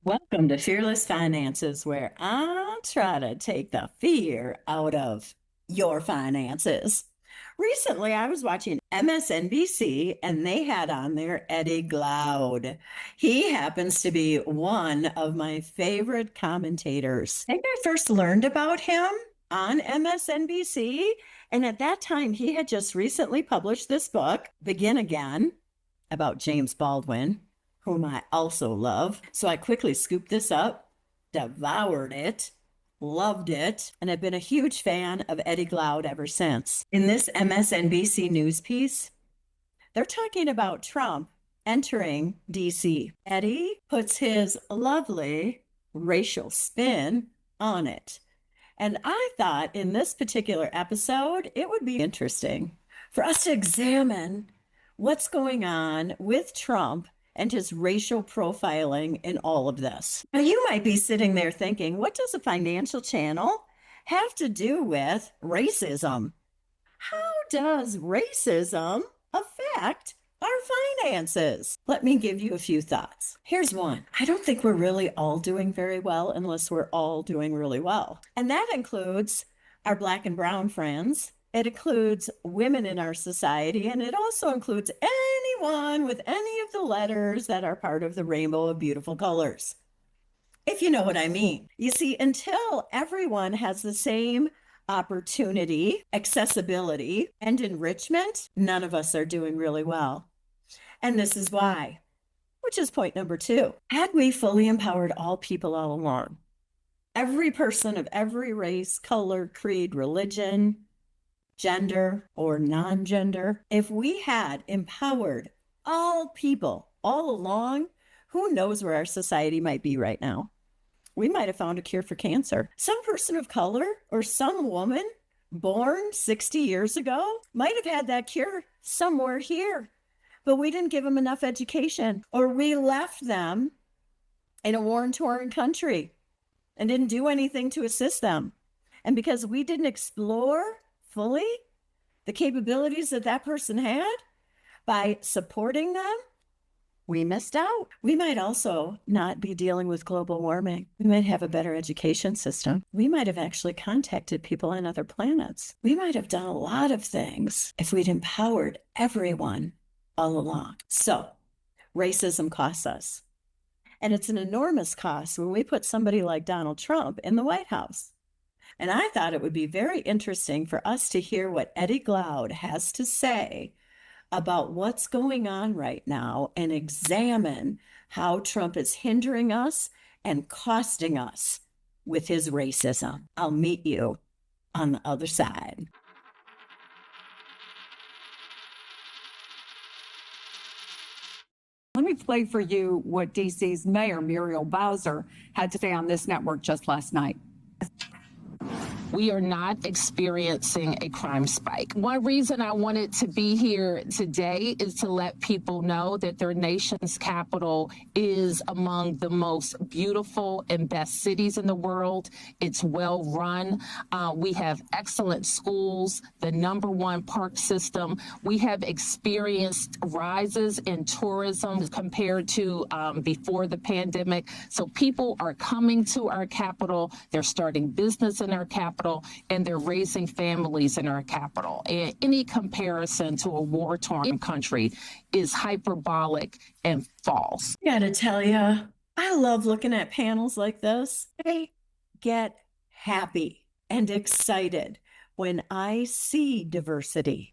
Welcome to Fearless Finances, where I try to take the fear out of your finances. Recently, I was watching MSNBC and they had on there Eddie Glaude. He happens to be one of my favorite commentators. I think I first learned about him on MSNBC. And at that time, he had just recently published this book, Begin Again, about James Baldwin, whom I also love. So I quickly scooped this up, devoured it, loved it, and I've been a huge fan of Eddie Glaude ever since. In this MSNBC news piece, they're talking about Trump entering DC. Eddie puts his lovely racial spin on it. And I thought in this particular episode, it would be interesting for us to examine what's going on with Trump and his racial profiling in all of this. Now, you might be sitting there thinking, what does a financial channel have to do with racism? How does racism affect our finances? Let me give you a few thoughts. Here's one. I don't think we're really all doing very well unless we're all doing really well. And that includes our Black and brown friends. It includes women in our society, and it also includes anyone with any of the letters that are part of the rainbow of beautiful colors, if you know what I mean. You see, until everyone has the same opportunity, accessibility, and enrichment, none of us are doing really well. And this is why, which is point number 2. Had we fully empowered all people all along, every person of every race, color, creed, religion, gender, or non-gender, if we had empowered all people all along, who knows where our society might be right now? We might have found a cure for cancer. Some person of color or some woman born 60 years ago might have had that cure somewhere here, but we didn't give them enough education, or we left them in a war-torn country and didn't do anything to assist them. And because we didn't explore fully the capabilities that that person had by supporting them, we missed out. We might also not be dealing with global warming. We might have a better education system. We might have actually contacted people on other planets. We might have done a lot of things if we'd empowered everyone all along. So racism costs us. And it's an enormous cost when we put somebody like Donald Trump in the White House. And I thought it would be very interesting for us to hear what Eddie Glaude has to say about what's going on right now and examine how Trump is hindering us and costing us with his racism. I'll meet you on the other side. Let me play for you what DC's Mayor Muriel Bowser had to say on this network just last night. We are not experiencing a crime spike. One reason I wanted to be here today is to let people know that their nation's capital is among the most beautiful and best cities in the world. It's well run. We have excellent schools, the #1 park system. We have experienced rises in tourism compared to before the pandemic. So people are coming to our capital. They're starting business in our capital, and they're raising families in our capital. And any comparison to a war-torn country is hyperbolic and false. I gotta tell you, I love looking at panels like this. I get happy and excited when I see diversity.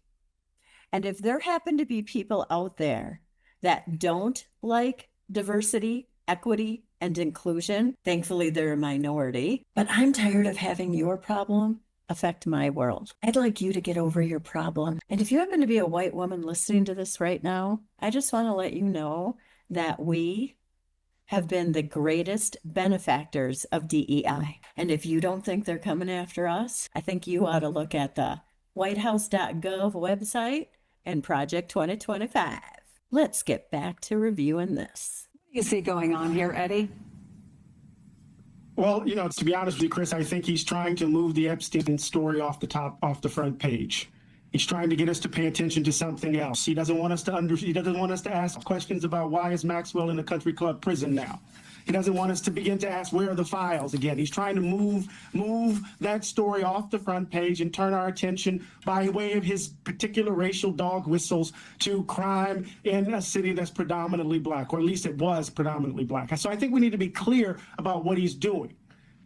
And if there happen to be people out there that don't like diversity, equity, and inclusion, thankfully they're a minority, but I'm tired of having your problem affect my world. I'd like you to get over your problem. And if you happen to be a white woman listening to this right now, I just want to let you know that we have been the greatest benefactors of DEI. And if you don't think they're coming after us, I think you ought to look at the whitehouse.gov website and Project 2025. Let's get back to reviewing this. What do you see going on here, Eddie? Well, to be honest with you, Chris, I think he's trying to move the Epstein story off the front page. He's trying to get us to pay attention to something He doesn't want us to ask questions about why is Maxwell in a country club prison now. He doesn't want us to begin to ask, where are the files again? He's trying to move that story off the front page and turn our attention by way of his particular racial dog whistles to crime in a city that's predominantly black, or at least it was predominantly black. So I think we need to be clear about what he's doing.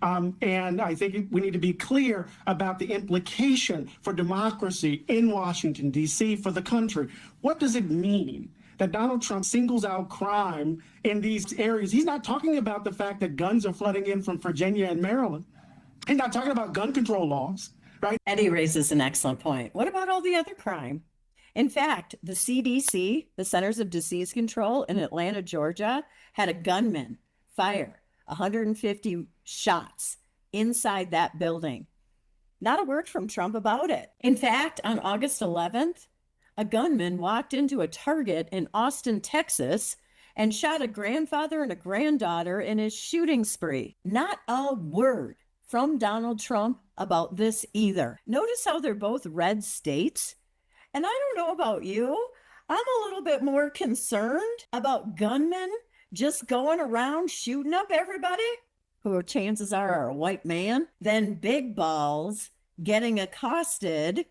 And I think we need to be clear about the implication for democracy in Washington, D.C., for the country. What does it mean that Donald Trump singles out crime in these areas? He's not talking about the fact that guns are flooding in from Virginia and Maryland. He's not talking about gun control laws, right? Eddie raises an excellent point. What about all the other crime? In fact, the CDC, the Centers of Disease Control in Atlanta, Georgia, had a gunman fire 150 shots inside that building. Not a word from Trump about it. In fact, on August 11th, a gunman walked into a Target in Austin, Texas, and shot a grandfather and a granddaughter in his shooting spree. Not a word from Donald Trump about this either. Notice how they're both red states. And I don't know about you, I'm a little bit more concerned about gunmen just going around shooting up everybody, who chances are a white man, than big balls getting accosted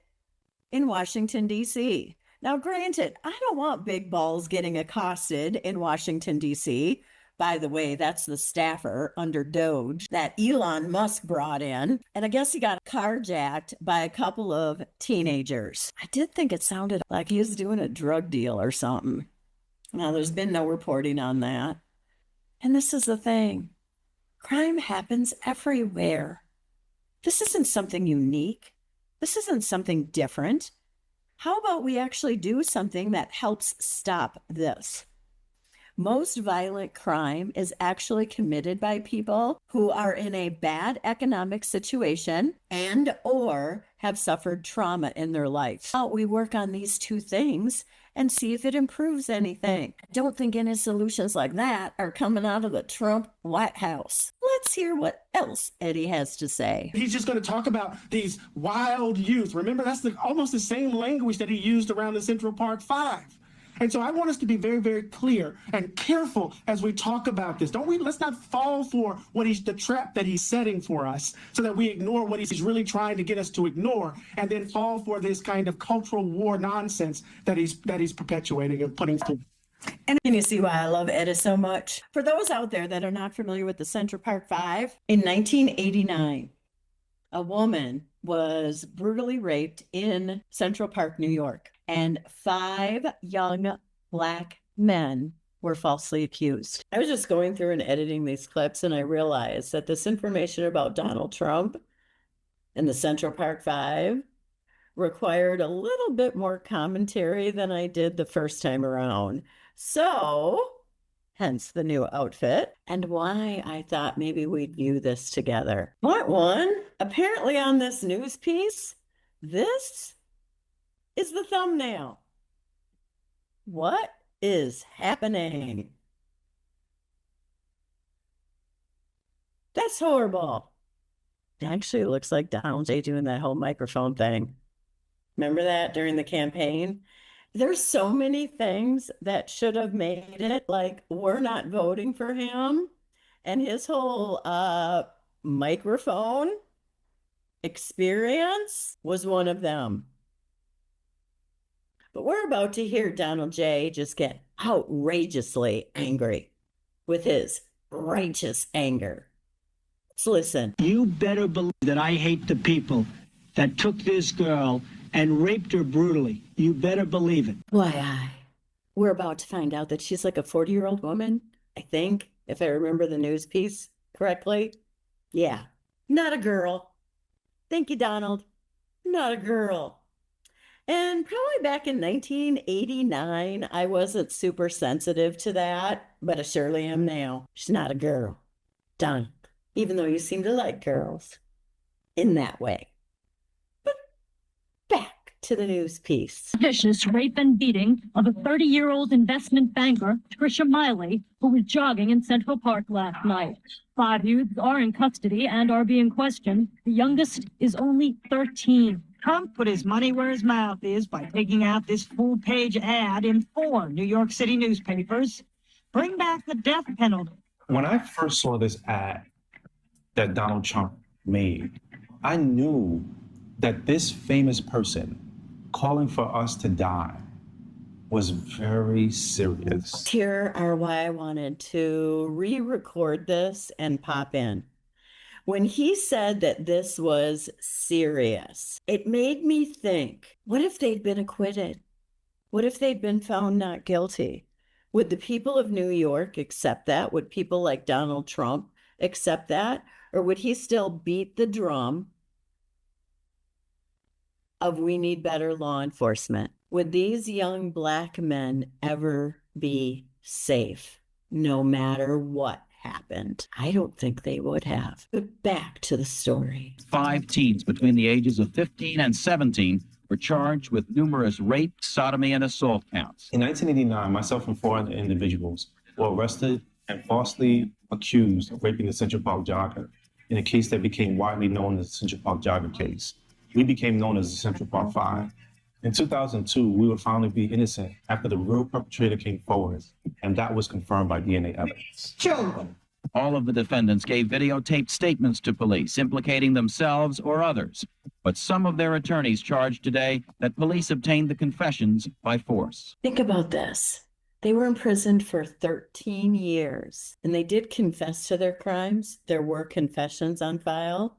in Washington, D.C. Now, granted, I don't want big balls getting accosted in Washington, D.C. By the way, that's the staffer under Doge that Elon Musk brought in. And I guess he got carjacked by a couple of teenagers. I did think it sounded like he was doing a drug deal or something. Now, there's been no reporting on that. And this is the thing. Crime happens everywhere. This isn't something unique. This isn't something different. How about we actually do something that helps stop this? Most violent crime is actually committed by people who are in a bad economic situation and or have suffered trauma in their life. How we work on these two things and see if it improves anything. I don't think any solutions like that are coming out of the Trump White House. Let's hear what else Eddie has to say. He's just going to talk about these wild youth. Remember, that's almost the same language that he used around the Central Park 5. And so I want us to be very, very clear and careful as we talk about this. Let's not fall for the trap that he's setting for us so that we ignore what he's really trying to get us to ignore and then fall for this kind of cultural war nonsense that he's perpetuating and putting forth. And can you see why I love Eddie so much? For those out there that are not familiar with the Central Park 5, in 1989, a woman was brutally raped in Central Park, New York, and 5 young Black men were falsely accused. I was just going through and editing these clips, and I realized that this information about Donald Trump and the Central Park 5 required a little bit more commentary than I did the first time around. So, hence the new outfit, and why I thought maybe we'd view this together. Part 1, apparently on this news piece, this is the thumbnail. What is happening? That's horrible. It actually looks like Donald J. doing that whole microphone thing. Remember that during the campaign? There's so many things that should have made it like we're not voting for him. And his whole microphone experience was one of them. But we're about to hear Donald J. just get outrageously angry with his righteous anger. Let's listen. You better believe that I hate the people that took this girl and raped her brutally. You better believe it. Why, we're about to find out that she's like a 40-year-old woman, I think, if I remember the news piece correctly. Yeah, not a girl. Thank you, Donald. Not a girl. And probably back in 1989, I wasn't super sensitive to that, but I surely am now. She's not a girl. Donald, even though you seem to like girls in that way. But back to the news piece. Vicious rape and beating of a 30-year-old investment banker, Trisha Miley, who was jogging in Central Park last night. 5 youths are in custody and are being questioned. The youngest is only 13. Trump put his money where his mouth is by taking out this full-page ad in 4 New York City newspapers. Bring back the death penalty. When I first saw this ad that Donald Trump made, I knew that this famous person calling for us to die was very serious. Here are why I wanted to re-record this and pop in. When he said that this was serious, it made me think, what if they'd been acquitted? What if they'd been found not guilty? Would the people of New York accept that? Would people like Donald Trump accept that? Or would he still beat the drum of we need better law enforcement? Would these young Black men ever be safe, no matter what happened? I don't think they would have. But back to the story. 5 teens between the ages of 15 and 17 were charged with numerous rape, sodomy, and assault counts. In 1989, myself and 4 other individuals were arrested and falsely accused of raping the Central Park jogger in a case that became widely known as the Central Park jogger case. We became known as the Central Park Five. In 2002, we were found to be innocent after the real perpetrator came forward, and that was confirmed by DNA evidence. Children. All of the defendants gave videotaped statements to police implicating themselves or others, but some of their attorneys charged today that police obtained the confessions by force. Think about this. They were imprisoned for 13 years, and they did confess to their crimes. There were confessions on file,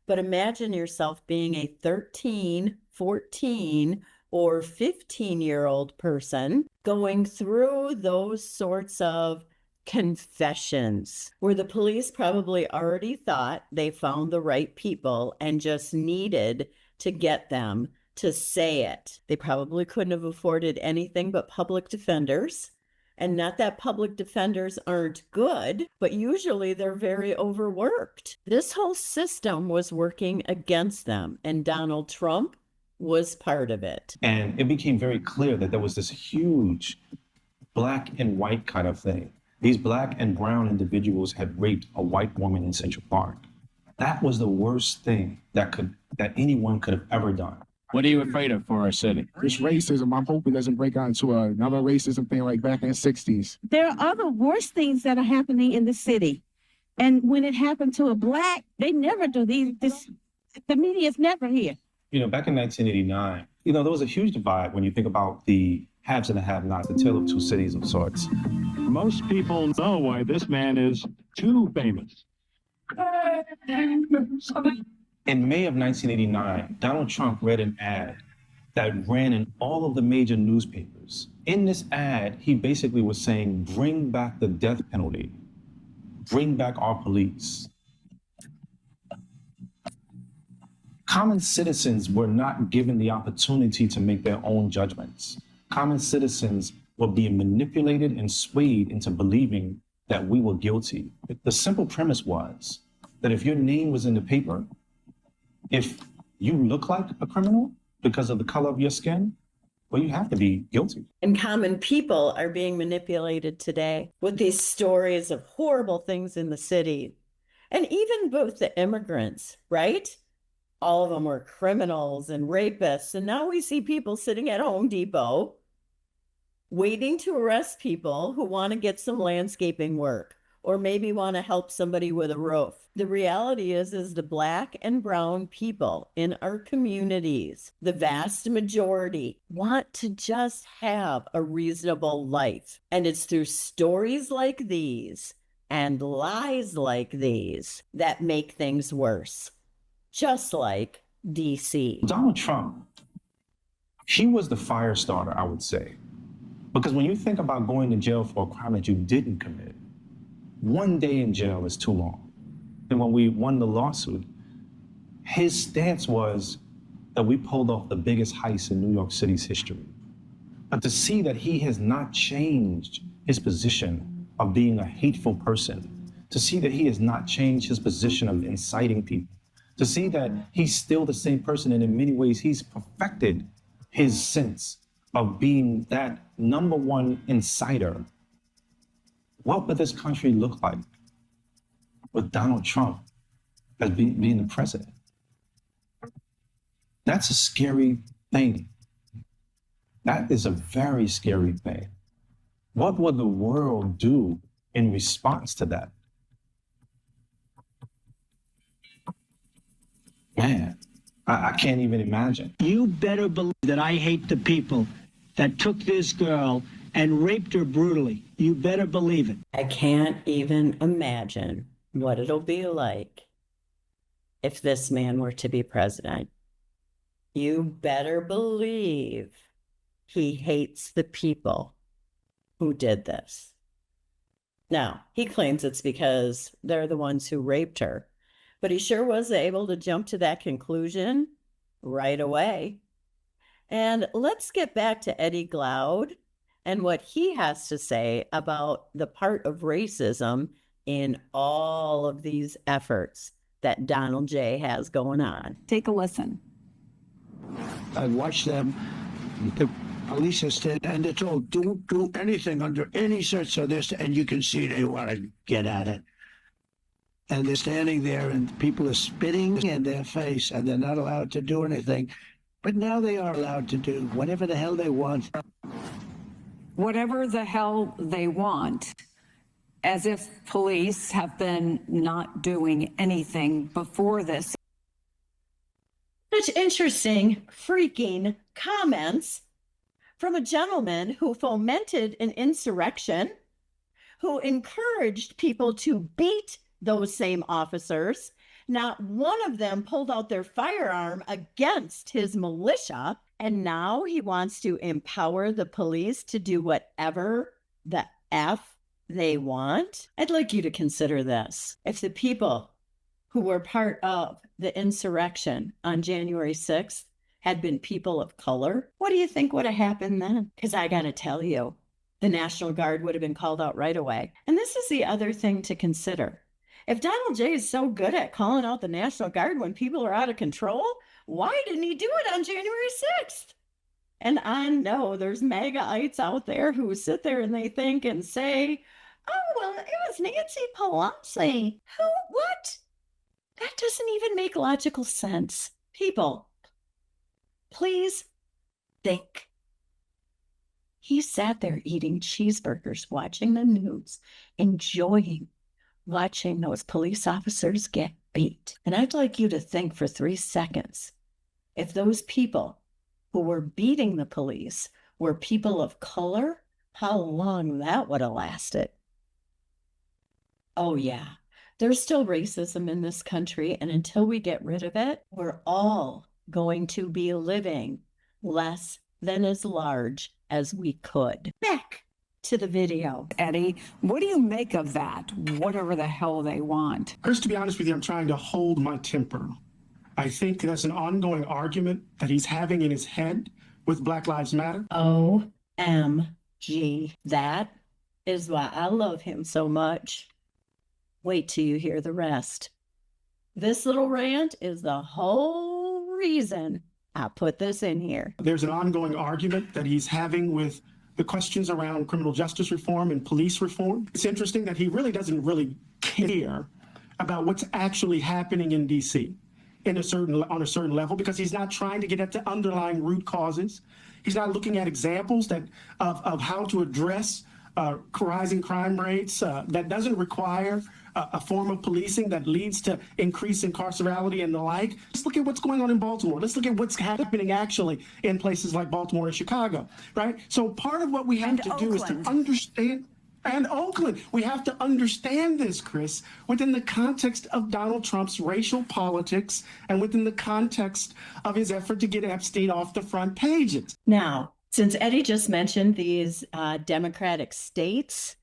but imagine yourself being a 13, 14, or 15-year-old person going through those sorts of confessions where the police probably already thought they found the right people and just needed to get them to say it. They probably couldn't have afforded anything but public defenders. And not that public defenders aren't good, but usually they're very overworked. This whole system was working against them, and Donald Trump was part of it. And it became very clear that there was this huge black and white kind of thing. These black and brown individuals had raped a white woman in Central Park. That was the worst thing that anyone could have ever done. What are you afraid of for our city? This racism, I'm hoping doesn't break out into another racism thing like back in the 60s. There are other worse things that are happening in the city. And when it happened to a Black, they never do the media's never here. You know, back in 1989, there was a huge divide when you think about the haves and the have-nots, the tale of two cities of sorts. Most people know why this man is too famous. In May of 1989, Donald Trump read an ad that ran in all of the major newspapers. In this ad, he basically was saying, bring back the death penalty, bring back our police. Common citizens were not given the opportunity to make their own judgments. Common citizens were being manipulated and swayed into believing that we were guilty. The simple premise was that if your name was in the paper, if you look like a criminal because of the color of your skin, well, you have to be guilty. And common people are being manipulated today with these stories of horrible things in the city. And even both the immigrants, right? All of them were criminals and rapists. And now we see people sitting at Home Depot waiting to arrest people who want to get some landscaping work or maybe want to help somebody with a roof. The reality is the Black and brown people in our communities, the vast majority, want to just have a reasonable life. And it's through stories like these and lies like these that make things worse. Just like DC. Donald Trump, he was the fire starter, I would say. Because when you think about going to jail for a crime that you didn't commit, 1 day in jail is too long. And when we won the lawsuit, his stance was that we pulled off the biggest heist in New York City's history. But to see that he has not changed his position of being a hateful person, to see that he has not changed his position of inciting people, to see that he's still the same person, and in many ways he's perfected his sense of being that number one inciter. What would this country look like with Donald Trump as being the president? That's a scary thing. That is a very scary thing. What would the world do in response to that. Man, I can't even imagine. You better believe that I hate the people that took this girl and raped her brutally. You better believe it. I can't even imagine what it'll be like if this man were to be president. You better believe he hates the people who did this. Now, he claims it's because they're the ones who raped her, but he sure was able to jump to that conclusion right away. And let's get back to Eddie Glaude and what he has to say about the part of racism in all of these efforts that Donald J. has going on. Take a listen. I watched them, the police instead, and they're told, don't do anything under any sense of this, and you can see they want to get at it. And they're standing there, and people are spitting in their face, and they're not allowed to do anything. But now they are allowed to do whatever the hell they want. Whatever the hell they want, as if police have been not doing anything before this. Such interesting freaking comments from a gentleman who fomented an insurrection, who encouraged people to beat those same officers. Not one of them pulled out their firearm against his militia, and now he wants to empower the police to do whatever the F they want. I'd like you to consider this. If the people who were part of the insurrection on January 6th had been people of color, what do you think would have happened then? Because I got to tell you, the National Guard would have been called out right away. And this is the other thing to consider. If Donald J. is so good at calling out the National Guard when people are out of control, why didn't he do it on January 6th? And I know there's MAGA-ites out there who sit there and they think and say, oh, well, it was Nancy Pelosi. Who? What? That doesn't even make logical sense. People, please think. He sat there eating cheeseburgers, watching the news, enjoying watching those police officers get beat. And I'd like you to think for 3 seconds, if those people who were beating the police were people of color, how long that would have lasted. Oh yeah, there's still racism in this country, and until we get rid of it, we're all going to be living less than as large as we could. Back to the video. Eddie, what do you make of that? Whatever the hell they want. Chris, to be honest with you, I'm trying to hold my temper. I think that's an ongoing argument that he's having in his head with Black Lives Matter. OMG. That is why I love him so much. Wait till you hear the rest. This little rant is the whole reason I put this in here. There's an ongoing argument that he's having with the questions around criminal justice reform and police reform. It's interesting that he really doesn't really care about what's actually happening in DC on a certain level, because he's not trying to get at the underlying root causes. He's not looking at examples of how to address rising crime rates that doesn't require a form of policing that leads to increased incarcerality and the like. Let's look at what's going on in Baltimore. Let's look at what's happening actually in places like Baltimore and Chicago, right? So part of what we have to do is to understand, and Oakland, we have to understand this, Chris, within the context of Donald Trump's racial politics and within the context of his effort to get Epstein off the front pages. Now, since Eddie just mentioned these Democratic states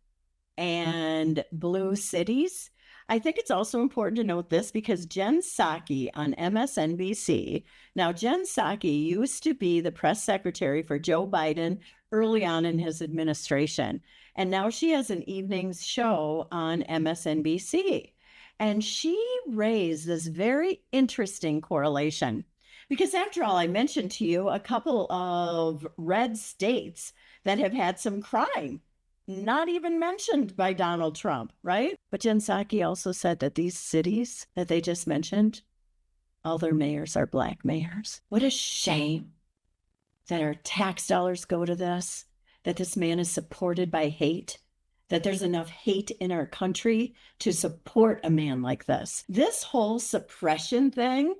and blue cities, I think it's also important to note this because Jen Psaki on MSNBC, now Jen Psaki used to be the press secretary for Joe Biden early on in his administration, and now she has an evenings show on MSNBC. And she raised this very interesting correlation because after all, I mentioned to you a couple of red states that have had some crime, not even mentioned by Donald Trump, right? But Jen Psaki also said that these cities that they just mentioned, all their mayors are Black mayors. What a shame that our tax dollars go to this, that this man is supported by hate, that there's enough hate in our country to support a man like this. This whole suppression thing,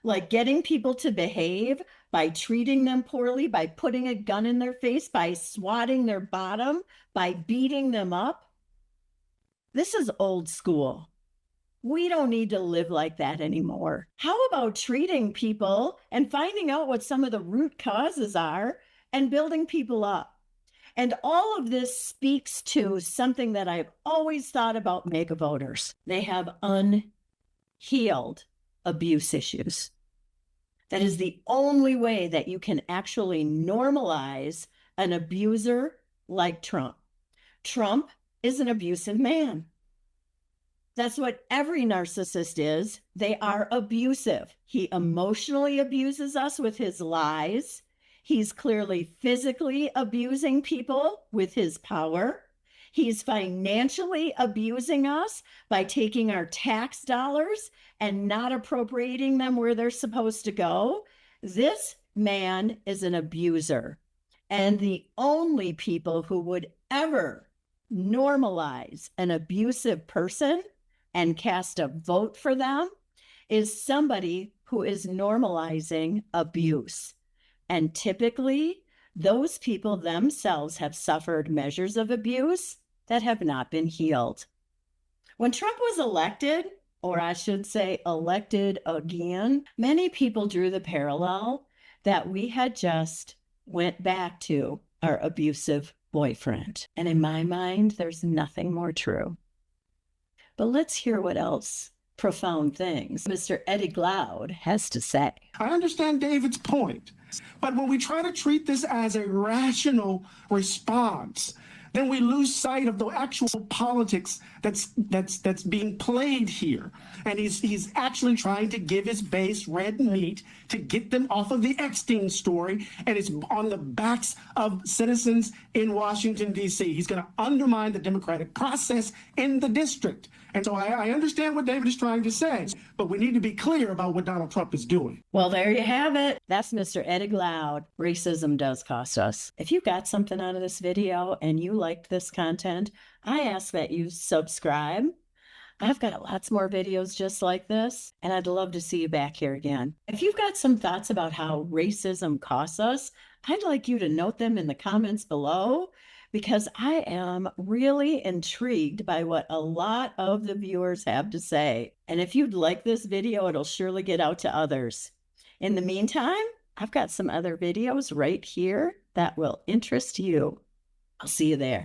like getting people to behave by treating them poorly, by putting a gun in their face, by swatting their bottom, by beating them up, this is old school. We don't need to live like that anymore. How about treating people and finding out what some of the root causes are and building people up? And all of this speaks to something that I've always thought about mega voters. They have unhealed abuse issues. That is the only way that you can actually normalize an abuser like Trump. Trump is an abusive man. That's what every narcissist is. They are abusive. He emotionally abuses us with his lies. He's clearly physically abusing people with his power. He's financially abusing us by taking our tax dollars and not appropriating them where they're supposed to go. This man is an abuser. And the only people who would ever normalize an abusive person and cast a vote for them is somebody who is normalizing abuse. And typically, those people themselves have suffered measures of abuse that have not been healed. When Trump was elected, or I should say elected again, many people drew the parallel that we had just went back to our abusive boyfriend. And in my mind, there's nothing more true. But let's hear what else profound things Mr. Eddie Glaude has to say. I understand David's point, but when we try to treat this as a rational response, then we lose sight of the actual politics that's being played here. And he's actually trying to give his base red meat to get them off of the Epstein story, and it's on the backs of citizens in Washington, D.C. He's going to undermine the democratic process in the district. And so I understand what David is trying to say, but we need to be clear about what Donald Trump is doing. Well, there you have it. That's Mr. Eddie Glaude. Racism does cost us. If you got something out of this video and you liked this content, I ask that you subscribe. I've got lots more videos just like this, and I'd love to see you back here again. If you've got some thoughts about how racism costs us, I'd like you to note them in the comments below, because I am really intrigued by what a lot of the viewers have to say. And if you'd like this video, it'll surely get out to others. In the meantime, I've got some other videos right here that will interest you. I'll see you there.